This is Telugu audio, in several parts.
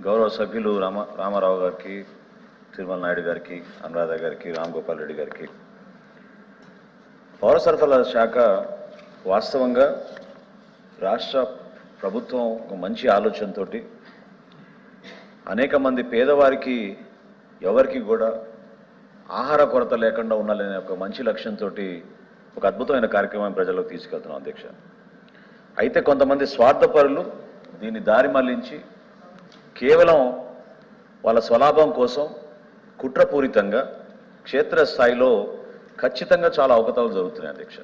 గౌరవ సభ్యులు రామారావు గారికి, తిరుమల నాయుడు గారికి, అనురాధ గారికి, రామ్ గోపాల్ రెడ్డి గారికి, పౌర సరఫరాల శాఖ వాస్తవంగా రాష్ట్ర ప్రభుత్వం ఒక మంచి ఆలోచనతో అనేక మంది పేదవారికి ఎవరికి కూడా ఆహార కొరత లేకుండా ఉండాలనే ఒక మంచి లక్ష్యంతో ఒక అద్భుతమైన కార్యక్రమం ప్రజలకు తీసుకెళ్తున్నాం అధ్యక్ష. అయితే కొంతమంది స్వార్థపరులు దీన్ని దారి మళ్లించి కేవలం వాళ్ళ స్వలాభం కోసం కుట్రపూరితంగా క్షేత్రస్థాయిలో ఖచ్చితంగా చాలా అవకతవకలు జరుగుతున్నాయి అధ్యక్ష.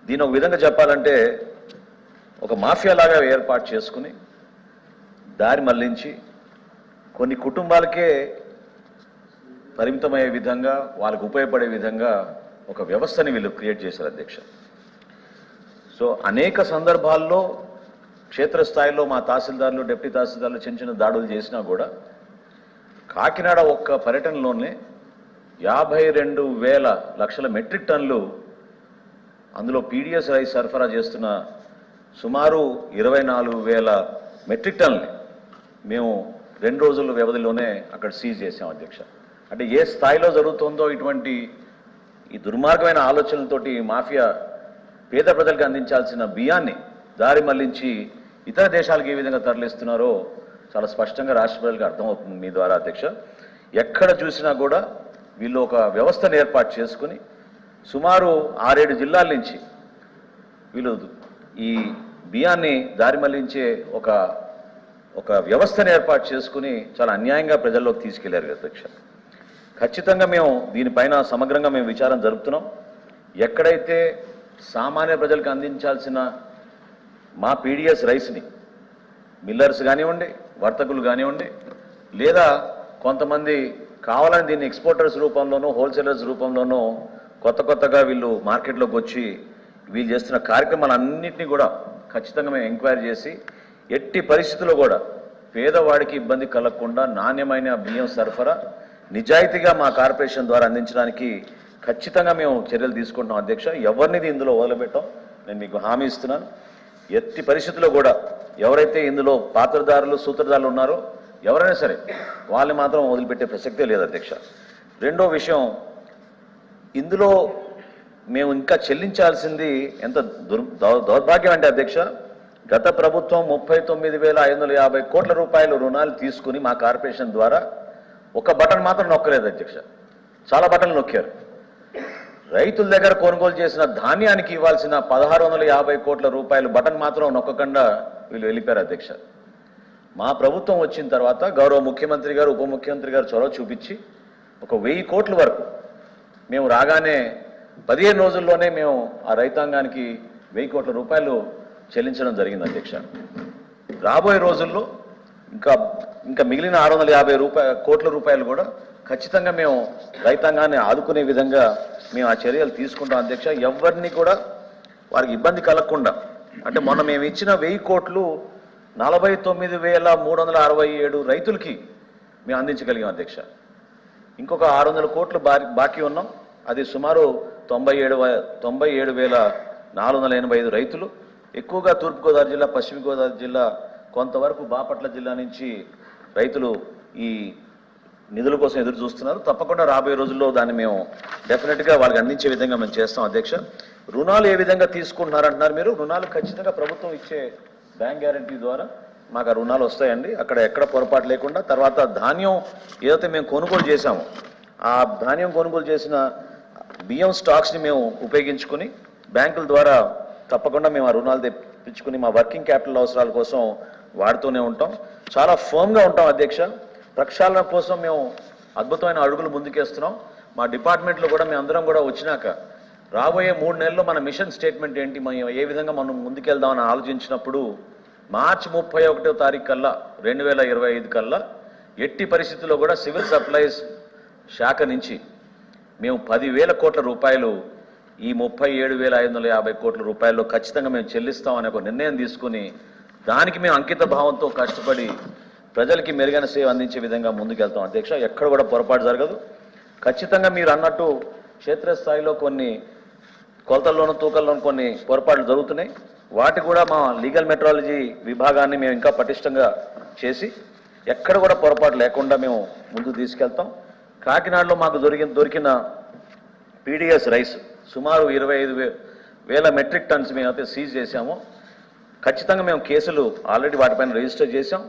దీని ఒక విధంగా చెప్పాలంటే ఒక మాఫియా లాగా ఏర్పాటు చేసుకుని దారి మళ్లించి కొన్ని కుటుంబాలకే పరిమితమయ్యే విధంగా వాళ్ళకు ఉపయోగపడే విధంగా ఒక వ్యవస్థని వీళ్ళు క్రియేట్ చేశారు అధ్యక్ష. సో అనేక సందర్భాల్లో క్షేత్రస్థాయిలో మా తహసీల్దార్లు, డిప్యూటీ తహసీల్దార్లు చిన్న చిన్న దాడులు చేసినా కూడా కాకినాడ ఒక్క పర్యటనలోనే 52,000 లక్షల మెట్రిక్ టన్నులు అందులో పీడిఎస్ రైస్ సరఫరా చేస్తున్న సుమారు 24,000 మెట్రిక్ టన్నులు మేము 2 రోజుల వ్యవధిలోనే అక్కడ సీజ్ చేసాం అధ్యక్ష. అంటే ఏ స్థాయిలో జరుగుతుందో ఇటువంటి ఈ దుర్మార్గమైన ఆలోచనలతోటి మాఫియా పేద ప్రజలకు అందించాల్సిన బియ్యాన్ని దారి మళ్లించి ఇతర దేశాలకు ఏ విధంగా తరలిస్తున్నారో చాలా స్పష్టంగా రాష్ట్ర ప్రజలకు అర్థమవుతుంది మీ ద్వారా అధ్యక్ష. ఎక్కడ చూసినా కూడా వీళ్ళు ఒక వ్యవస్థను ఏర్పాటు చేసుకుని సుమారు 6-7 జిల్లాల నుంచి వీళ్ళు ఈ బియ్యాన్ని దారి మళ్లించే ఒక వ్యవస్థను ఏర్పాటు చేసుకుని చాలా అన్యాయంగా ప్రజల్లోకి తీసుకెళ్లారు అధ్యక్ష. ఖచ్చితంగా మేము దీనిపైన సమగ్రంగా మేము విచారం జరుపుతున్నాం. ఎక్కడైతే సామాన్య ప్రజలకు అందించాల్సిన మా పీడిఎస్ రైస్ని మిల్లర్స్ కానివ్వండి, వర్తకులు కానివ్వండి, లేదా కొంతమంది కావాలని దీన్ని ఎక్స్పోర్టర్స్ రూపంలోనూ హోల్సేలర్స్ రూపంలోనూ కొత్తగా వీళ్ళు మార్కెట్లోకి వచ్చి వీళ్ళు చేస్తున్న కార్యక్రమాలన్నింటినీ కూడా ఖచ్చితంగా మేము ఎంక్వైరీ చేసి ఎట్టి పరిస్థితుల్లో కూడా పేదవాడికి ఇబ్బంది కలగకుండా నాణ్యమైన బియ్యం సరఫరా నిజాయితీగా మా కార్పొరేషన్ ద్వారా అందించడానికి ఖచ్చితంగా మేము చర్యలు తీసుకుంటున్నాం అధ్యక్ష. ఎవరినిది ఇందులో వదిలిపెట్టాం నేను మీకు హామీ ఇస్తున్నాను. ఎట్టి పరిస్థితుల్లో కూడా ఎవరైతే ఇందులో పాత్రదారులు, సూత్రధారులు ఉన్నారో ఎవరైనా సరే వాళ్ళని మాత్రం వదిలిపెట్టే ప్రసక్తే లేదు అధ్యక్ష. రెండో విషయం, ఇందులో మేము ఇంకా చెల్లించాల్సింది ఎంత దౌర్భాగ్యం అంటే అధ్యక్ష, గత ప్రభుత్వం 39,550 కోట్ల రూపాయలు రుణాలు తీసుకుని మా కార్పొరేషన్ ద్వారా ఒక బటన్ మాత్రం నొక్కలేదు అధ్యక్ష. చాలా బటన్లు నొక్కారు. రైతుల దగ్గర కొనుగోలు చేసిన ధాన్యానికి ఇవ్వాల్సిన 1,650 కోట్ల రూపాయలు బటన్ మాత్రం నొక్కకుండా వీళ్ళు వెళ్ళిపోయారు అధ్యక్ష. మా ప్రభుత్వం వచ్చిన తర్వాత గౌరవ ముఖ్యమంత్రి గారు, ఉప ముఖ్యమంత్రి గారు చొరవ చూపించి ఒక 1,000 కోట్ల వరకు మేము రాగానే 15 రోజుల్లోనే మేము ఆ రైతాంగానికి 1,000 కోట్ల రూపాయలు చెల్లించడం జరిగింది అధ్యక్ష. రాబోయే రోజుల్లో ఇంకా మిగిలిన 650 కోట్ల రూపాయలు కూడా ఖచ్చితంగా మేము రైతాంగాన్ని ఆదుకునే విధంగా మేము ఆ చర్యలు తీసుకుంటాం అధ్యక్ష. ఎవరిని కూడా వారికి ఇబ్బంది కలగకుండా, అంటే మొన్న మేము ఇచ్చిన 1,000 కోట్లు 49,367 రైతులకి మేము అందించగలిగాం అధ్యక్ష. ఇంకొక 600 కోట్లు బాకీ ఉన్నాం. అది సుమారు 97,485 రైతులు, ఎక్కువగా తూర్పుగోదావరి జిల్లా, పశ్చిమ గోదావరి జిల్లా, కొంతవరకు బాపట్ల జిల్లా నుంచి రైతులు ఈ నిధుల కోసం ఎదురు చూస్తున్నారు. తప్పకుండా రాబోయే రోజుల్లో దాన్ని మేము డెఫినెట్గా వాళ్ళకి అందించే విధంగా మేము చేస్తాం అధ్యక్ష. రుణాలు ఏ విధంగా తీసుకుంటున్నారంటున్నారు మీరు. రుణాలు ఖచ్చితంగా ప్రభుత్వం ఇచ్చే బ్యాంక్ గ్యారంటీ ద్వారా మాకు ఆ రుణాలు వస్తాయండి. అక్కడ ఎక్కడ పొరపాటు లేకుండా. తర్వాత ధాన్యం ఏదైతే మేము కొనుగోలు చేశామో ఆ ధాన్యం కొనుగోలు చేసిన బియ్యం స్టాక్స్ని మేము ఉపయోగించుకుని బ్యాంకుల ద్వారా తప్పకుండా మేము ఆ రుణాలు తెప్పించుకుని మా వర్కింగ్ క్యాపిటల్ అవసరాల కోసం వాడుతూనే ఉంటాం. చాలా ఫర్మ్గా ఉంటాం అధ్యక్ష. ప్రక్షాళన కోసం మేము అద్భుతమైన అడుగులు ముందుకేస్తున్నాం. మా డిపార్ట్మెంట్లో కూడా మేము అందరం కూడా వచ్చినాక రాబోయే 3 నెలల్లో మన మిషన్ స్టేట్మెంట్ ఏంటి, మనం ఏ విధంగా మనం ముందుకెళ్దామని ఆలోచించినప్పుడు మార్చి 31వ తారీఖు కల్లా 2025 కల్లా ఎట్టి పరిస్థితుల్లో కూడా సివిల్ సప్లైస్ శాఖ నుంచి మేము 10,000 కోట్ల రూపాయలు ఈ 37,550 కోట్ల రూపాయల్లో ఖచ్చితంగా మేము చెల్లిస్తామనే ఒక నిర్ణయం తీసుకుని దానికి మేము అంకిత భావంతో కష్టపడి ప్రజలకి మెరుగైన సేవ అందించే విధంగా ముందుకెళ్తాం అధ్యక్ష. ఎక్కడ కూడా పొరపాటు జరగదు. ఖచ్చితంగా మీరు అన్నట్టు క్షేత్రస్థాయిలో కొన్ని కొలతల్లోనూ తూకల్లోనూ కొన్ని పొరపాట్లు జరుగుతున్నాయి. వాటి కూడా మా లీగల్ మెట్రాలజీ విభాగాన్ని మేము ఇంకా పటిష్టంగా చేసి ఎక్కడ కూడా పొరపాటు లేకుండా మేము ముందుకు తీసుకెళ్తాం. కాకినాడలో మాకు దొరికిన పీడిఎస్ రైస్ సుమారు 25,000 మెట్రిక్ టన్స్ మేమైతే సీజ్ చేశాము. ఖచ్చితంగా మేము కేసులు ఆల్రెడీ వాటిపైన రిజిస్టర్ చేశాం.